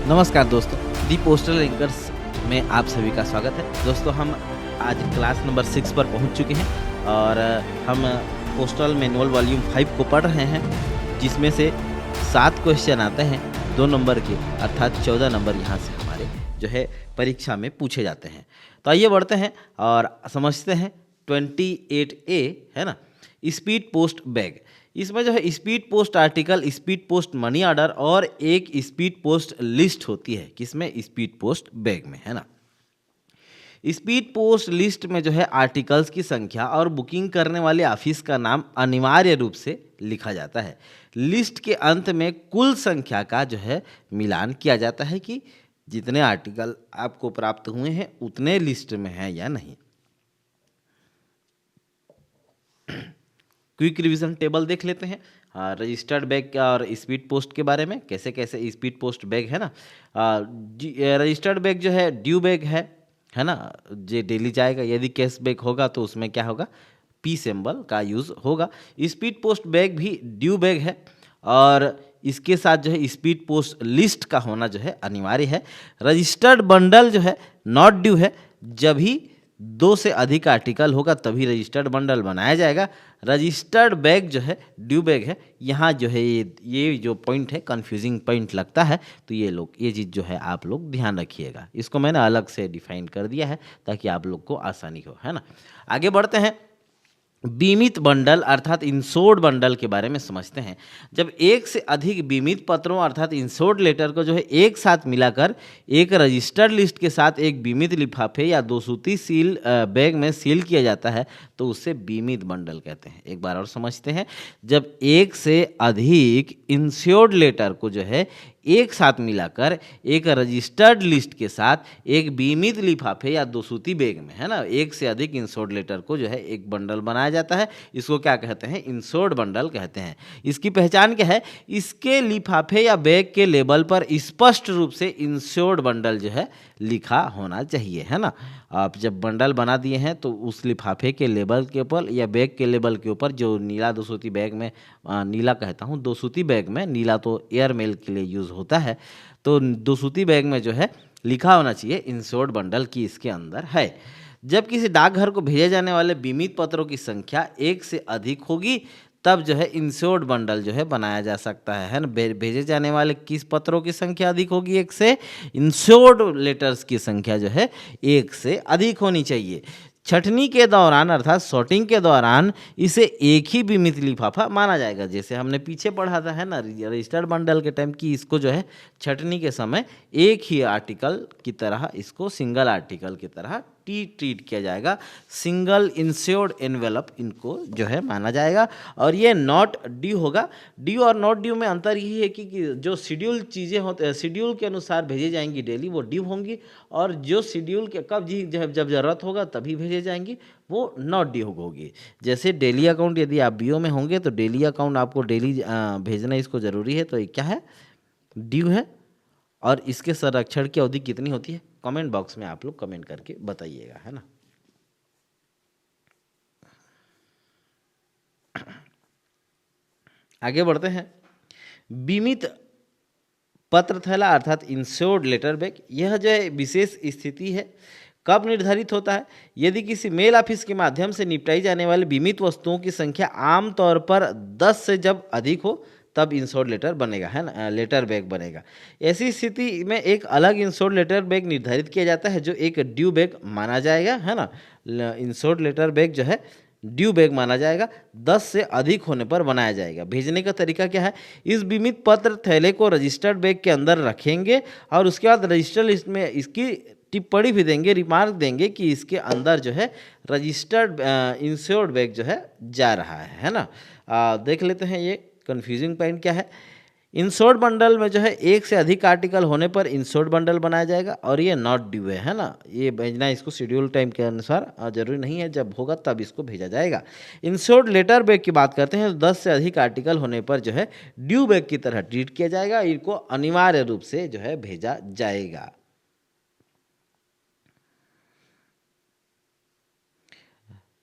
नमस्कार दोस्तों, दी postal anchors में आप सभी का स्वागत है। दोस्तों, हम आज क्लास नंबर 6 पर पहुंच चुके हैं और हम पोस्टल मैनुअल वॉल्यूम 5 को पढ़ रहे हैं, जिसमें से 7 क्वेश्चन आते हैं 2 नंबर के, अर्थात 14 नंबर यहाँ से हमारे जो है परीक्षा में पूछे जाते हैं। तो आइए बढ़ते हैं और समझते हैं 28A है ना, स्पीड पोस्ट बैग। इसमें जो है speed post article, speed post money order और एक स्पीड पोस्ट लिस्ट होती है। किसमें? स्पीड पोस्ट बैग में, है ना। स्पीड पोस्ट लिस्ट में जो है आर्टिकल्स की संख्या और बुकिंग करने वाले ऑफिस का नाम अनिवार्य रूप से लिखा जाता है। लिस्ट के अंत में कुल संख्या का जो है मिलान किया जाता है कि जितने आर्टिकल आपको प्राप्त हुए हैं उतने लिस्ट में हैं या नहीं। क्विक रिवीजन टेबल देख लेते हैं रजिस्टर्ड बैग और स्पीड पोस्ट के बारे में, कैसे कैसे स्पीड पोस्ट बैग है ना। रजिस्टर्ड बैग जो है ड्यू बैग है ना, जो डेली जाएगा। यदि कैश बैग होगा तो उसमें क्या होगा? पी सिंबल का यूज़ होगा। स्पीड पोस्ट बैग भी ड्यू बैग है और इसके साथ जो है स्पीड पोस्ट लिस्ट का होना जो है अनिवार्य है। रजिस्टर्ड बंडल जो है नॉट ड्यू है, जब ही 2 से अधिक आर्टिकल होगा तभी रजिस्टर्ड बंडल बनाया जाएगा। रजिस्टर्ड बैग जो है ड्यू बैग है। यहाँ जो है ये जो पॉइंट है कंफ्यूजिंग पॉइंट लगता है, तो ये चीज़ जो है आप लोग ध्यान रखिएगा। इसको मैंने अलग से डिफाइन कर दिया है ताकि आप लोग को आसानी हो, है ना। आगे बढ़ते हैं, बीमित बंडल अर्थात इंश्योर्ड बंडल के बारे में समझते हैं। जब एक से अधिक बीमित पत्रों अर्थात इंश्योर्ड लेटर को जो है एक साथ मिलाकर एक रजिस्टर्ड लिस्ट के साथ एक बीमित लिफाफे या 2 सूती सील बैग में सील किया जाता है तो उससे बीमित बंडल कहते हैं। एक बार और समझते हैं, जब एक से अधिक इंश्योर्ड लेटर को जो है एक साथ मिलाकर एक रजिस्टर्ड लिस्ट के साथ एक बीमित लिफाफे या 2 सूती बैग में, है ना, एक से अधिक इंश्योर्ड लेटर को जो है एक बंडल बनाया जाता है। इसको क्या कहते हैं? इंश्योर्ड बंडल कहते हैं। इसकी पहचान क्या है? इसके लिफाफे या बैग के लेबल पर स्पष्ट रूप से इंश्योर्ड बंडल जो है लिखा होना चाहिए, है ना। आप जब बंडल बना दिए हैं तो उस लिफाफे के लेबल के ऊपर या बैग के लेबल के ऊपर, जो नीला 2 सूती बैग में, नीला कहता हूँ 2 सूती बैग में, नीला तो एयर मेल के लिए यूज़ होता है, तो 2 सूती बैग में जो है लिखा होना चाहिए इंश्योर्ड बंडल की इसके अंदर है। जब किसी डाकघर को भेजे जाने वाले बीमित पत्रों की संख्या 1 से अधिक होगी तब जो है इंश्योर्ड बंडल जो है बनाया जा सकता है ना। भेजे जाने वाले किस पत्रों की संख्या अधिक होगी? 1 से। इंश्योर्ड लेटर्स की संख्या जो है 1 से अधिक होनी चाहिए। छटनी के दौरान अर्थात सॉर्टिंग के दौरान इसे एक ही बीमित लिफाफा माना जाएगा। जैसे हमने पीछे पढ़ा था, है ना, रजिस्टर्ड बंडल के टाइम की इसको जो है छटनी के समय एक ही आर्टिकल की तरह, इसको सिंगल आर्टिकल की तरह ट्रीट किया जाएगा। सिंगल इंश्योर्ड एनवेलप इनको जो है माना जाएगा। और ये नॉट ड्यू होगा। ड्यू और नॉट ड्यू में अंतर यही है कि जो शेड्यूल चीज़ें होते हैं, शेड्यूल के अनुसार भेजी जाएंगी डेली, वो ड्यू होंगी, और जो शेड्यूल के कब जब ज़रूरत होगा तभी भेजे जाएंगी वो नॉट ड्यू होगी। जैसे डेली अकाउंट, यदि आप बीओ में होंगे तो डेली अकाउंट आपको डेली भेजना इसको ज़रूरी है, तो ये क्या है? ड्यू है। और इसके संरक्षण की अवधि कितनी होती है? कमेंट बॉक्स में आप लोग कमेंट करके बताइएगा, है ना। आगे बढ़ते हैं, बीमित पत्र थैला अर्थात इंश्योर्ड लेटर बैग। यह जो है विशेष स्थिति है। कब निर्धारित होता है? यदि किसी मेल ऑफिस के माध्यम से निपटाई जाने वाली बीमित वस्तुओं की संख्या आमतौर पर 10 से जब अधिक हो तब इंश्योर्ड लेटर बनेगा, है ना, लेटर बैग बनेगा। ऐसी स्थिति में एक अलग इंश्योर्ड लेटर बैग निर्धारित किया जाता है जो एक ड्यू बैग माना जाएगा, है ना। इंश्योर्ड लेटर बैग जो है ड्यू बैग माना जाएगा। 10 से अधिक होने पर बनाया जाएगा। भेजने का तरीका क्या है? इस बीमित पत्र थैले को रजिस्टर्ड बैग के अंदर रखेंगे और उसके बाद रजिस्टर्ड लिस्ट में इसकी टिप्पणी भी देंगे, रिमार्क देंगे कि इसके अंदर जो है रजिस्टर्ड इंश्योर्ड बैग जो है जा रहा है ना। देख लेते हैं ये कन्फ्यूजिंग पॉइंट क्या है। इंश्योर्ड बंडल में जो है 1 से अधिक आर्टिकल होने पर इंश्योर्ड बंडल बनाया जाएगा और ये नॉट ड्यू है ना। ये भेजना इसको शेड्यूल टाइम के अनुसार जरूरी नहीं है, जब होगा तब इसको भेजा जाएगा। इंश्योर्ड लेटर बैग की बात करते हैं तो 10 से अधिक आर्टिकल होने पर जो है ड्यू बैग की तरह ट्रीट किया जाएगा, इनको अनिवार्य रूप से जो है भेजा जाएगा।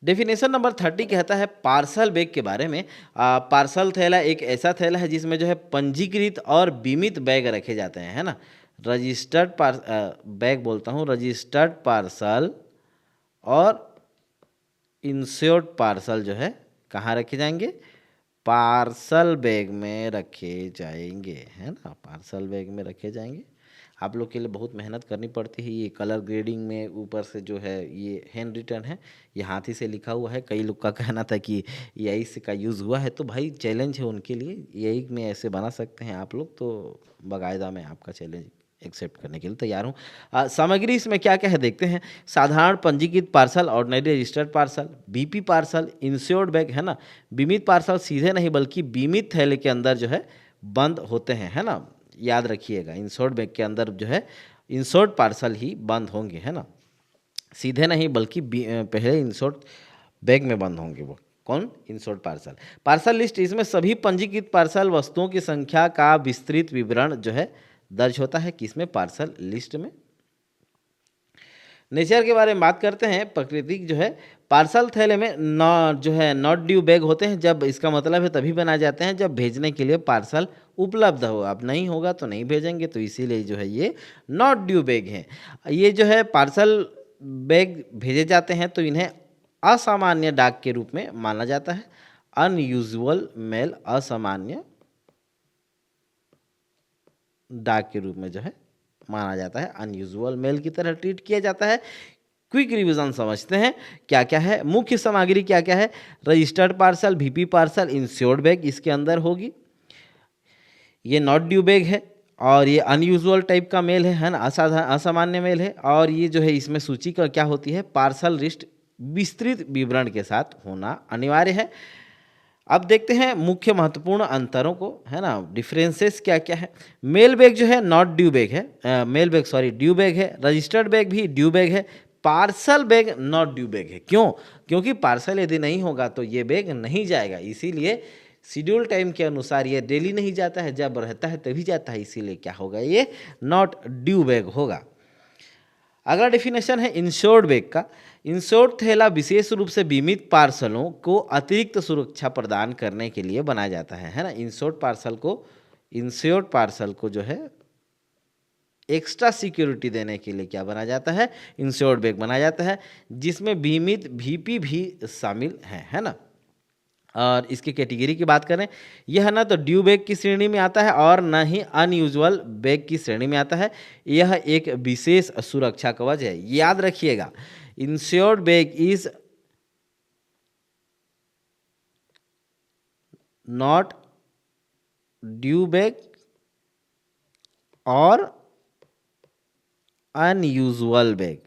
डेफिनेशन नंबर 30 कहता है पार्सल बैग के बारे में। पार्सल थैला एक ऐसा थैला है जिसमें जो है पंजीकृत और बीमित बैग रखे जाते हैं, है ना। रजिस्टर्ड बैग बोलता हूँ, रजिस्टर्ड पार्सल और इंश्योर्ड पार्सल जो है कहाँ रखे जाएंगे, पार्सल बैग में रखे जाएंगे, है ना, पार्सल बैग में रखे जाएंगे। आप लोग के लिए बहुत मेहनत करनी पड़ती है। ये कलर ग्रेडिंग में ऊपर से जो है ये हैंड रिटन है, ये हाथी से लिखा हुआ है। कई लोग का कहना था कि यही से का यूज़ हुआ है, तो भाई चैलेंज है उनके लिए, यही में ऐसे बना सकते हैं आप लोग, तो बाकायदा मैं आपका चैलेंज एक्सेप्ट करने के लिए तैयार हूँ। सामग्री इसमें क्या क्या है देखते हैं। साधारण पंजीकृत parcel, ordinary registered parcel, BP parcel, insured bag, है ना। बीमित पार्सल सीधे नहीं बल्कि बीमित थैले के अंदर जो है बंद होते हैं, है ना, याद रखिएगा। इंश्योर्ड बैग के अंदर जो है इंश्योर्ड पार्सल ही बंद होंगे, है ना, सीधे नहीं बल्कि पहले इंश्योर्ड बैग में बंद होंगे। वो कौन, इंश्योर्ड पार्सल। पार्सल लिस्ट, इसमें सभी पंजीकृत पार्सल वस्तुओं की संख्या का विस्तृत विवरण जो है दर्ज होता है, किसमें, पार्सल लिस्ट में। नेचर के बारे में बात करते हैं, प्रकृति जो है, पार्सल थैले में जो है नॉट ड्यू बैग होते हैं। जब इसका मतलब है तभी बनाए जाते हैं जब भेजने के लिए पार्सल उपलब्ध हो, अब नहीं होगा तो नहीं भेजेंगे, तो इसीलिए जो है ये नॉट ड्यू बैग हैं। ये जो है पार्सल बैग भेजे जाते हैं तो इन्हें असामान्य डाक के रूप में माना जाता है। अनयूजुअल मेल, असामान्य डाक के रूप में जो है माना जाता है, अनयूजुअल मेल की तरह ट्रीट किया जाता है। क्विक रिवीजन समझते हैं क्या क्या है, मुख्य सामग्री क्या क्या है। Registered parcel, VP parcel, insured bag इसके अंदर होगी। ये नॉट ड्यू बैग है और ये अनयूजुअल टाइप का मेल है ना, असामान्य मेल है। और ये जो है इसमें सूची का क्या होती है, पार्सल लिस्ट विस्तृत विवरण के साथ होना अनिवार्य है। अब देखते हैं मुख्य महत्वपूर्ण अंतरों को, है ना, डिफरेंसेस क्या क्या है। मेल बैग जो है नॉट ड्यू बैग है, mail bag sorry due bag है। रजिस्टर्ड बैग भी ड्यू बैग है। Parcel bag not due bag है। क्यों, क्योंकि पार्सल यदि नहीं होगा तो ये बैग नहीं जाएगा, इसीलिए शेड्यूल टाइम के अनुसार ये डेली नहीं जाता है, जब रहता है तभी जाता है, इसीलिए क्या होगा, ये नॉट ड्यू बैग होगा। अगला डेफिनेशन है इंश्योर्ड बैग का। इंश्योर्ड थैला विशेष रूप से बीमित पार्सलों को अतिरिक्त सुरक्षा प्रदान करने के लिए बनाया जाता है ना। इंश्योर्ड पार्सल को जो है एक्स्ट्रा सिक्योरिटी देने के लिए क्या बनाया जाता है, इंश्योर्ड बैग बनाया जाता है, जिसमें बीमित वीपी भी शामिल है ना। और इसकी कैटेगरी की बात करें, यह ना तो ड्यू बैग की श्रेणी में आता है और ना ही अनयूजुअल बैग की श्रेणी में आता है। यह एक विशेष सुरक्षा कवच है, याद रखिएगा। Insured bag is not due bag और अनयूजुअल बैग,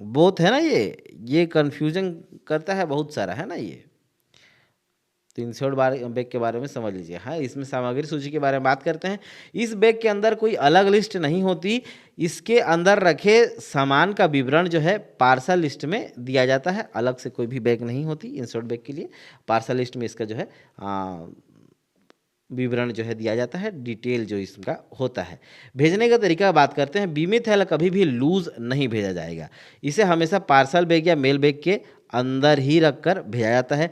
बोथ है ना। ये कंफ्यूजन करता है बहुत सारा, है ना। ये तो इंश्योर्ड बैग के बारे में समझ लीजिए। हाँ, इसमें सामग्री सूची के बारे में बात करते हैं। इस बैग के अंदर कोई अलग लिस्ट नहीं होती, इसके अंदर रखे सामान का विवरण जो है पार्सल लिस्ट में दिया जाता है। अलग से कोई भी बैग नहीं होती इंश्योर्ड बैग के लिए, पार्सल लिस्ट में इसका जो है विवरण जो है दिया जाता है, डिटेल जो इसका होता है। भेजने का तरीका बात करते हैं। बीमित थैला कभी भी लूज नहीं भेजा जाएगा, इसे हमेशा पार्सल बैग या मेल बैग के अंदर ही रखकर भेजा जाता है।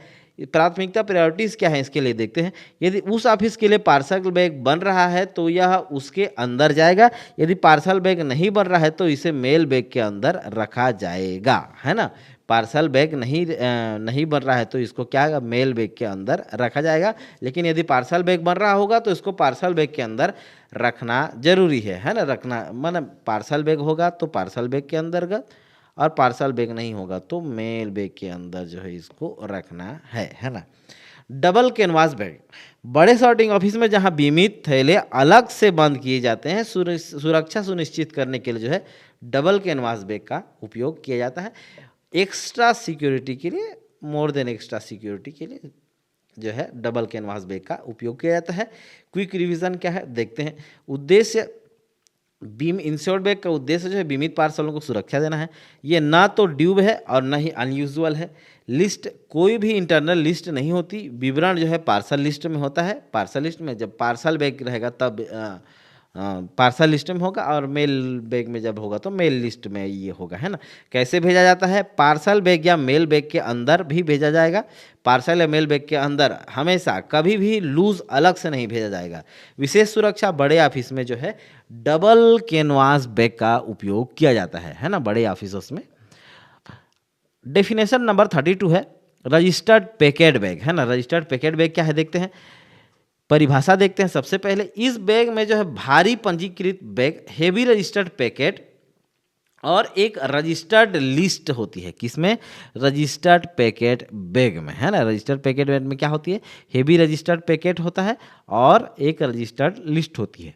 प्राथमिकता प्रायोरिटीज़ क्या है इसके लिए देखते हैं। यदि उस ऑफिस के लिए पार्सल बैग बन रहा है तो यह उसके अंदर जाएगा, यदि पार्सल बैग नहीं बन रहा है तो इसे मेल बैग के अंदर रखा जाएगा, है ना। पार्सल बैग नहीं बन रहा है तो इसको क्या, मेल बैग के अंदर रखा जाएगा। लेकिन यदि पार्सल बैग बन रहा होगा तो इसको पार्सल बैग के अंदर रखना जरूरी है ना। रखना मतलब पार्सल बैग होगा तो पार्सल बैग के अंतर्गत, और पार्सल बैग नहीं होगा तो मेल बैग के अंदर जो है इसको रखना है ना। डबल कैनवास बैग, बड़े सॉर्टिंग ऑफिस में जहां बीमित थैले अलग से बंद किए जाते हैं, सुरक्षा सुनिश्चित करने के लिए जो है डबल कैनवास बैग का उपयोग किया जाता है। एक्स्ट्रा सिक्योरिटी के लिए, मोर देन एक्स्ट्रा सिक्योरिटी के लिए जो है डबल कैनवास बैग का उपयोग किया जाता है। क्विक रिवीजन क्या है देखते हैं। उद्देश्य, इंश्योर्ड बैग का उद्देश्य जो है बीमित पार्सलों को सुरक्षा देना है। ये ना तो ड्यू है और ना ही अनयूजुअल है। लिस्ट, कोई भी इंटरनल लिस्ट नहीं होती, विवरण जो है पार्सल लिस्ट में होता है। पार्सल लिस्ट में जब पार्सल बैग रहेगा तब पार्सल लिस्ट में होगा, और मेल बैग में जब होगा तो मेल लिस्ट में ये होगा, है ना। कैसे भेजा जाता है? पार्सल बैग या मेल बैग के अंदर भी भेजा जाएगा। पार्सल या मेल बैग के अंदर हमेशा कभी भी लूज अलग से नहीं भेजा जाएगा। विशेष सुरक्षा बड़े ऑफिस में जो है डबल कैनवास बैग का उपयोग किया जाता है ना, बड़े ऑफिसों में। डेफिनेशन नंबर 32 है रजिस्टर्ड पैकेट बैग, है ना। रजिस्टर्ड पैकेट बैग क्या है देखते हैं, परिभाषा देखते हैं। सबसे पहले इस बैग में जो है भारी पंजीकृत बैग, हेवी रजिस्टर्ड पैकेट और एक रजिस्टर्ड लिस्ट होती है। किसमें? रजिस्टर्ड पैकेट बैग में, है ना। रजिस्टर्ड पैकेट बैग में क्या होती है? हेवी रजिस्टर्ड पैकेट होता है और एक रजिस्टर्ड लिस्ट होती है।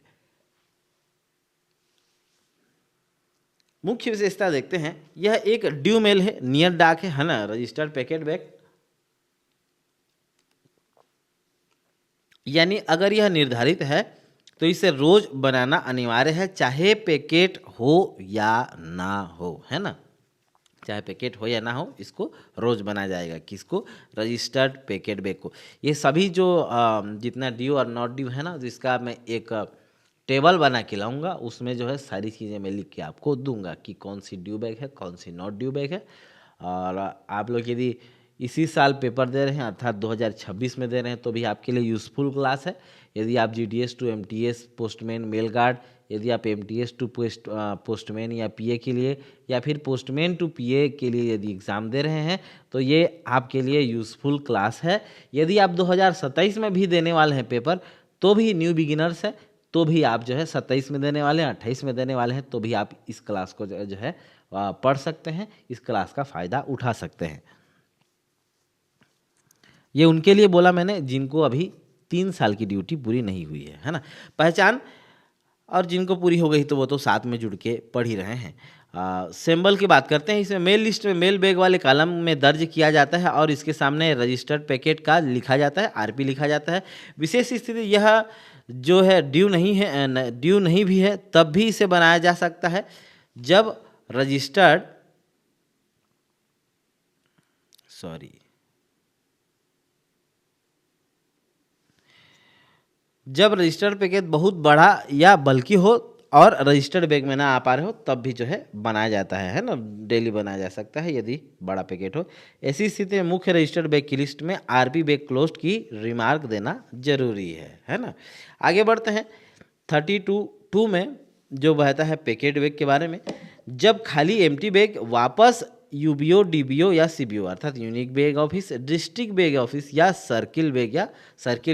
मुख्य विशेषता देखते हैं, यह एक ड्यू मेल है, नियर डाक है ना। रजिस्टर्ड पैकेट बैग यानी अगर यह निर्धारित है तो इसे रोज बनाना अनिवार्य है, चाहे पैकेट हो या ना हो, है ना। चाहे पैकेट हो या ना हो, इसको रोज बनाया जाएगा। किसको? रजिस्टर्ड पैकेट बैग को। ये सभी जो जितना ड्यू और नॉट ड्यू है ना, जिसका मैं एक टेबल बना के लाऊंगा, उसमें जो है सारी चीज़ें मैं लिख के आपको दूंगा कि कौन सी ड्यू बैग है, कौन सी नॉट ड्यू बैग है। और आप लोग यदि इसी साल पेपर दे रहे हैं अर्थात 2026 में दे रहे हैं तो भी आपके लिए यूज़फुल क्लास है। यदि आप GDS to MTS postman mail guard, यदि आप MTS टू पोस्टमैन या PA के लिए, या फिर पोस्टमैन टू PA के लिए यदि एग्ज़ाम दे रहे हैं तो ये आपके लिए यूज़फुल क्लास है। यदि आप 2027 में भी देने वाले हैं पेपर तो भी न्यू बिगिनर्स है, तो भी आप जो है 27 में देने वाले हैं, 28 में देने वाले हैं, तो भी आप इस क्लास को जो है पढ़ सकते हैं, इस क्लास का फ़ायदा उठा सकते हैं। ये उनके लिए बोला मैंने जिनको अभी 3 साल की ड्यूटी पूरी नहीं हुई है ना। पहचान, और जिनको पूरी हो गई तो वो तो साथ में जुड़ के पढ़ ही रहे हैं। सिंबल की बात करते हैं। इसमें मेल लिस्ट में मेल बैग वाले कॉलम में दर्ज किया जाता है और इसके सामने रजिस्टर्ड पैकेट का लिखा जाता है, RP लिखा जाता है। विशेष स्थिति यह जो है ड्यू नहीं है, ड्यू नहीं भी है तब भी इसे बनाया जा सकता है। जब रजिस्टर्ड जब रजिस्टर्ड पैकेज बहुत बड़ा या बल्कि हो और रजिस्टर्ड बैग में ना आ पा रहे हो तब भी जो है बनाया जाता है ना। डेली बनाया जा सकता है यदि बड़ा पैकेट हो। ऐसी स्थिति में मुख्य रजिस्टर्ड बैग की लिस्ट में RP बैग क्लोज्ड की रिमार्क देना जरूरी है ना। आगे बढ़ते हैं 32 में जो बहता है पैकेट बैग के बारे में। जब खाली एम्प्टी बैग वापस UBO DBO या CBO अर्थात unique bag office, district bag office या सर्किल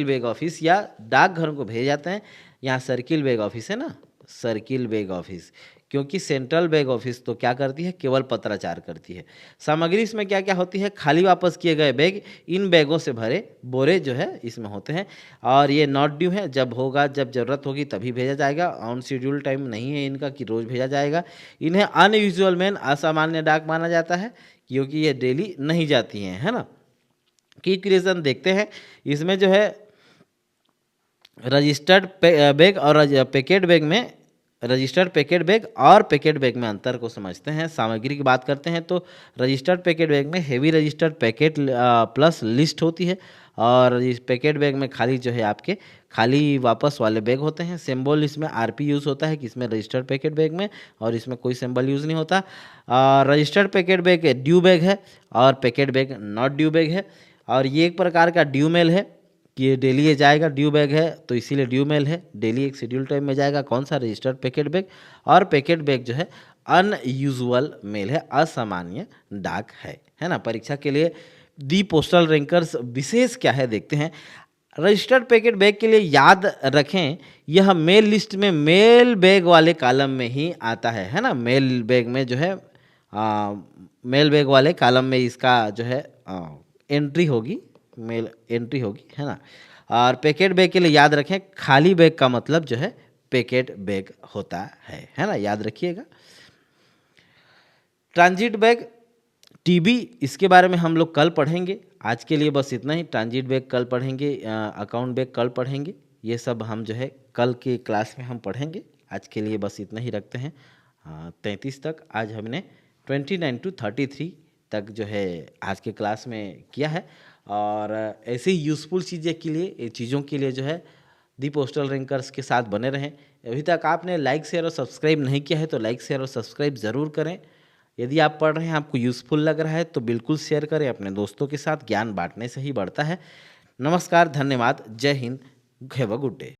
बैग ऑफिस या डाकघरों को भेजे जाते हैं। यहाँ सर्किल बैग ऑफिस है ना, सर्किल बैग ऑफिस, क्योंकि सेंट्रल बैग ऑफिस तो क्या करती है? केवल पत्राचार करती है। सामग्री इसमें क्या क्या होती है? खाली वापस किए गए बैग, इन बैगों से भरे बोरे जो है इसमें होते हैं। और ये नॉट ड्यू है, जब होगा, जब ज़रूरत होगी तभी भेजा जाएगा। ऑन शेड्यूल टाइम नहीं है इनका कि रोज़ भेजा जाएगा। इन्हें अनयूजुअल मैन, असामान्य डाक माना जाता है क्योंकि ये डेली नहीं जाती हैं, है ना। की क्रिएशन देखते हैं। इसमें जो है रजिस्टर्ड बैग और पैकेट बैग में, रजिस्टर्ड पैकेट बैग और पैकेट बैग में अंतर को समझते हैं। सामग्री की बात करते हैं तो रजिस्टर्ड पैकेट बैग में heavy registered packet plus list होती है और इस पैकेट बैग में खाली जो है आपके खाली वापस वाले बैग होते हैं। सिंबल इसमें RP यूज़ होता है किसमें? रजिस्टर्ड पैकेट बैग में, और इसमें कोई सिंबल यूज़ नहीं होता। Registered packet bag due bag है और packet bag not due bag है। और ये एक प्रकार का ड्यू मेल है कि ये डेली ये जाएगा, ड्यू बैग है तो इसीलिए ड्यू मेल है, डेली एक शेड्यूल टाइम में जाएगा। कौन सा? Registered packet bag. और पैकेट बैग जो है अनयूजुअल मेल है, असामान्य डाक है ना। परीक्षा के लिए दी पोस्टल रैंकर्स विशेष क्या है देखते हैं। रजिस्टर्ड पैकेट बैग के लिए याद रखें, यह मेल लिस्ट में मेल बैग वाले कॉलम में ही आता है ना। मेल बैग में जो है मेल बैग वाले कॉलम में इसका जो है एंट्री होगी, मेल एंट्री होगी, है ना। और पैकेट बैग के लिए याद रखें, खाली बैग का मतलब जो है पैकेट बैग होता है ना, याद रखिएगा। ट्रांजिट बैग TB, इसके बारे में हम लोग कल पढ़ेंगे। आज के लिए बस इतना ही। ट्रांजिट बैग कल पढ़ेंगे, अकाउंट बैग कल पढ़ेंगे, ये सब हम जो है कल के क्लास में हम पढ़ेंगे। आज के लिए बस इतना ही रखते हैं। 33 तक आज हमने 29 to 33 तक जो है आज के क्लास में किया है। और ऐसे ही यूज़फुल चीज़ों के लिए जो है दी पोस्टल रैंकर्स के साथ बने रहें। अभी तक आपने लाइक शेयर और सब्सक्राइब नहीं किया है तो लाइक शेयर और सब्सक्राइब ज़रूर करें। यदि आप पढ़ रहे हैं, आपको यूज़फुल लग रहा है तो बिल्कुल शेयर करें अपने दोस्तों के साथ। ज्ञान बांटने से ही बढ़ता है। नमस्कार, धन्यवाद, जय Hind, have a good day.